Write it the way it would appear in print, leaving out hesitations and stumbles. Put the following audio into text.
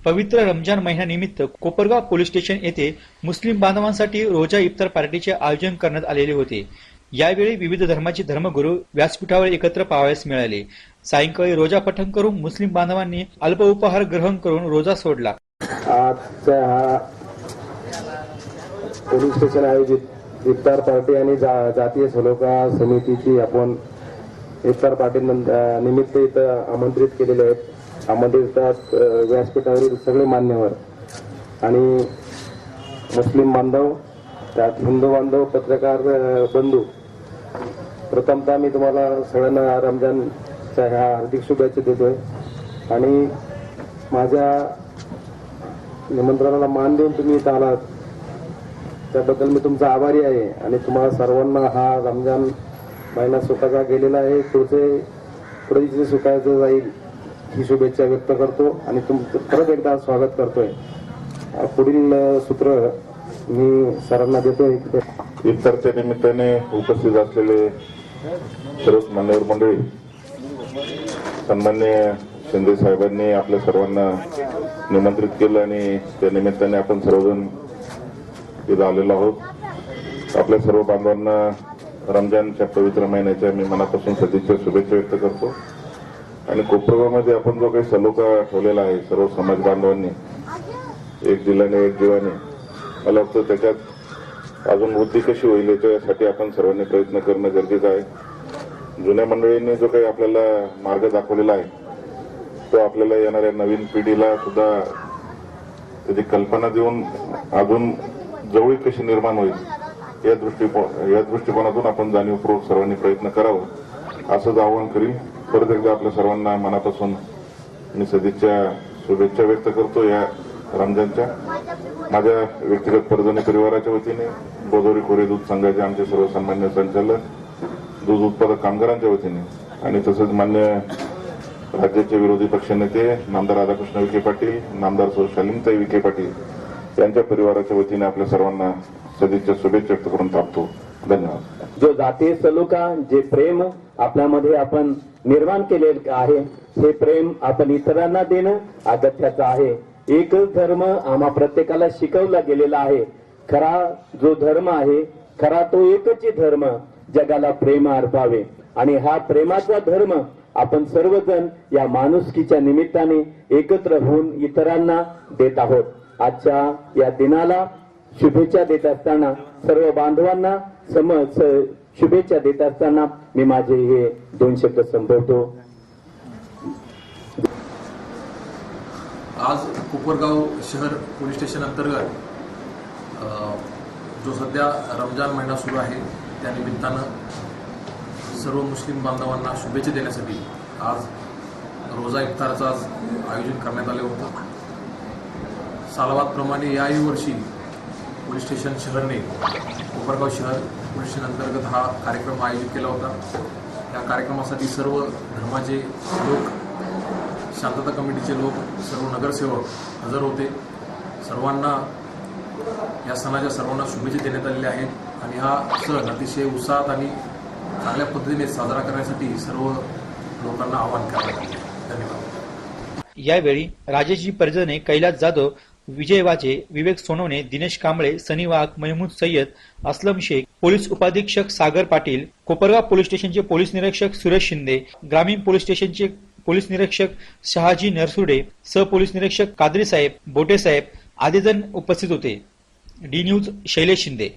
पवित्र Ramzan महिन्यानिमित्त Kopargaon police station येथे मुस्लिम बांधवांसाठी रोजा इफ्तार पार्टीचे आयोजन करण्यात आलेले होते। यावेळी विविध धर्माचे धर्मगुरू व्यासपीठावर एकत्र पाहावयास मिळाले। सायंकाळी रोजा पठण करून मुस्लिम बांधवांनी अल्प उपहार ग्रहण करून रोजा सोडला। आजच्या हा पोलीस स्टेशन आयोजित इफ्तार पार्टी आणि जातीय सलोखा समितीची आपण इफ्तार पार्टी निमित्त इथं आमंत्रित केलेले आहेत। आमंत्रित व्यासपीठावरील सगळे मान्यवर आणि मुस्लिम बांधव, त्यात हिंदू बांधव, पत्रकार बंधू, प्रथमतः मी तुम्हाला सगळ्यांना रमजानच्या ह्या हार्दिक शुभेच्छा देतोय आणि माझ्या निमंत्रणाला मान देऊन तुम्ही इथं आलात त्याबद्दल मी तुमचा आभारी आहे आणि तुम्हाला सर्वांना हा रमजान महिना सुखाचा गेलेला आहे, पुढे सुखाचं जाईल ही शुभेच्छा व्यक्त करतो आणि तुमचं परत एकदा स्वागत करतोय। पुढील सूत्र मी सरांना देतोय। इफ्तारच्या निमित्ताने उपस्थित असलेले सर्व मान्यवर मंडळी, सन्माननीय शिंदे साहेबांनी आपल्या सर्वांना निमंत्रित केलं आणि त्या निमित्ताने आपण सर्वजण इथं आलेलो आहोत। आपल्या सर्व बांधवांना रमजानच्या पवित्र महिन्याच्या मी मनापासून सदिच्छा शुभेच्छा व्यक्त करतो आणि कोपरगावमध्ये आपण जो काही सलोखा ठेवलेला आहे सर्व समाज बांधवांनी एक दिलाने एक जीवाने, मला वाटतं त्याच्यात अजून वृद्धी कशी होईल याच्यासाठी आपण सर्वांनी प्रयत्न करणं गरजेचं आहे। जुन्या मंडळींनी जो काही आपल्याला मार्ग दाखवलेला आहे तो आपल्याला येणाऱ्या नवीन पिढीला सुद्धा त्याची कल्पना देऊन अजून जवळीक कशी निर्माण होईल या दृष्टिकोनातून आपण जाणीवपूर्वक सर्वांनी प्रयत्न करावं असंच आवाहन करीन। परत एकदा आपल्या सर्वांना मनापासून मी सदिच्छा शुभेच्छा व्यक्त करतो या रमजानच्या। माझ्या व्यक्तिगत परजणी परिवाराच्या वतीने, गोदावरी खोरे दूध संघाचे आमचे सर्व सन्मान्य संचालक, दूध उत्पादक कामगारांच्या वतीने आणि तसंच मान्य राज्याचे विरोधी पक्षनेते नामदार राधाकृष्ण विखे पाटील, नामदार सौ शालिनीताई विखे पाटील यांच्या परिवाराच्या वतीने आपल्या सर्वांना सदिच्छा शुभेच्छा व्यक्त करून थांबतो। धन्यवाद। जो जातीय सलोखा, जे प्रेम आपल्यामध्ये आपण निर्माण केलेले आहे, हे प्रेम आपण इतरांना देणं अगत्याचं आहे। एकच धर्म आम्हा प्रत्येकाला शिकवला गेलेला आहे। खरा जो धर्म आहे, खरा तो एकच धर्म जगाला प्रेम अर्पावे आणि हा प्रेमाचा धर्म आपण सर्वजण या माणुसकीच्या निमित्ताने एकत्र होऊन इतरांना देत आहोत। आजच्या या दिनाला शुभेच्छा देत असताना सर्व बांधवांना शुभेच्छा देत असताना मी माझे हे 2 शब्द संपवतो। आज कोपरगाव शहर पोलीस स्टेशन अंतर्गत जो सध्या रमजान महिना सुरू आहे त्या निमित्तानं सर्व मुस्लिम बांधवांना शुभेच्छा देण्यासाठी आज रोजा इफ्तारचं आज आयोजन करण्यात आले होतं। सालाबादप्रमाणे याही वर्षी पोलीस स्टेशन शहरने कोपरगाव शहर पोलीस स्टेशन अंतर्गत हा कार्यक्रम आयोजित केला होता। या कार्यक्रमासाठी सर्व धर्माचे लोक, शांतता कमिटीचे लोक, सर्व नगरसेवक हजर होते। सर्वांना या सणाच्या सर्वांना शुभेच्छा देण्यात आलेल्या आहेत आणि हा सण अतिशय उत्साहात आणि चांगल्या पद्धतीने साजरा करण्यासाठी सर्व लोकांना आवाहन करण्यात आले। धन्यवाद। यावेळी राजेशजी परजणे, कैलास जाधव, विजय वाजे, विवेक सोनवणे, दिनेश कांबळे, सनी वाघ, महमूद सय्यद, असलम शेख, पोलीस उपाधीक्षक सागर पाटील, कोपरगाव पोलीस स्टेशनचे पोलीस निरीक्षक सुरेश शिंदे, ग्रामीण पोलीस स्टेशनचे पोलीस निरीक्षक शहाजी नरसुडे, सहपोलीस निरीक्षक कादरी साहेब, बोटे साहेब आदी जण उपस्थित होते। D news Shailesh Shinde.